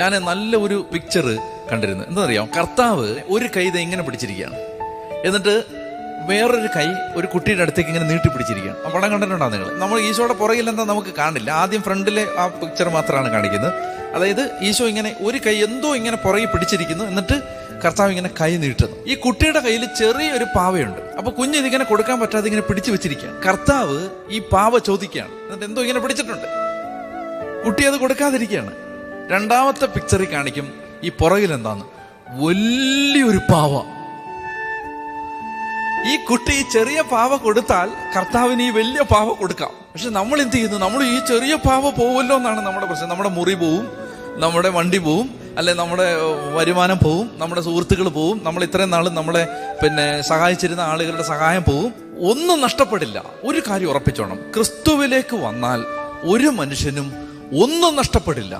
ഞാൻ നല്ല ഒരു പിക്ചർ കണ്ടിരുന്നു. എന്താണെന്നറിയാം, കർത്താവ് ഒരു കൈ ദേ ഇങ്ങനെ പിടിച്ചിരിക്കുകയാണ്, എന്നിട്ട് വേറൊരു കൈ ഒരു കുട്ടിയുടെ അടുത്തേക്ക് ഇങ്ങനെ നീട്ടി പിടിച്ചിരിക്കുകയാണ്. ആ പടം കണ്ടിട്ടുണ്ടോ നിങ്ങൾ? നമ്മൾ ഈശോയുടെ പുറകിൽ എന്താ നമുക്ക് കാണില്ല, ആദ്യം ഫ്രണ്ടിലെ ആ പിക്ചർ മാത്രമാണ് കാണിക്കുന്നത്. അതായത് ഈശോ ഇങ്ങനെ ഒരു കൈ എന്തോ ഇങ്ങനെ പുറകിൽ പിടിച്ചിരിക്കുന്നു, എന്നിട്ട് കർത്താവ് ഇങ്ങനെ കൈ നീട്ടുന്നു. ഈ കുട്ടിയുടെ കയ്യിൽ ചെറിയൊരു പാവയുണ്ട്. അപ്പൊ കുഞ്ഞിതിങ്ങനെ കൊടുക്കാൻ പറ്റാതെ ഇങ്ങനെ പിടിച്ചു വെച്ചിരിക്കുകയാണ്. കർത്താവ് ഈ പാവ ചോദിക്കുകയാണ്, എന്നിട്ട് എന്തോ ഇങ്ങനെ പിടിച്ചിട്ടുണ്ട്. കുട്ടി അത് കൊടുക്കാതിരിക്കുകയാണ്. രണ്ടാമത്തെ പിക്ചറിൽ കാണിക്കും ഈ പുറകിൽ എന്താന്ന്, വലിയൊരു പാവ. ഈ കുട്ടി ഈ ചെറിയ പാവ കൊടുത്താൽ കർത്താവിന് ഈ വലിയ പാവ കൊടുക്കാം. പക്ഷെ നമ്മൾ എന്ത് ചെയ്യുന്നു? നമ്മൾ ഈ ചെറിയ പാവ പോവല്ലോ എന്നാണ് നമ്മുടെ പ്രശ്നം. നമ്മുടെ മുറി പോവും, നമ്മുടെ വണ്ടി പോവും, അല്ലെ നമ്മുടെ വരുമാനം പോവും, നമ്മുടെ സുഹൃത്തുക്കൾ പോവും, നമ്മൾ ഇത്രയും നാളും നമ്മളെ സഹായിച്ചിരുന്ന ആളുകളുടെ സഹായം പോവും. ഒന്നും നഷ്ടപ്പെടില്ല. ഒരു കാര്യം ഉറപ്പിച്ചോണം, ക്രിസ്തുവിലേക്ക് വന്നാൽ ഒരു മനുഷ്യനും ഒന്നും നഷ്ടപ്പെടില്ല.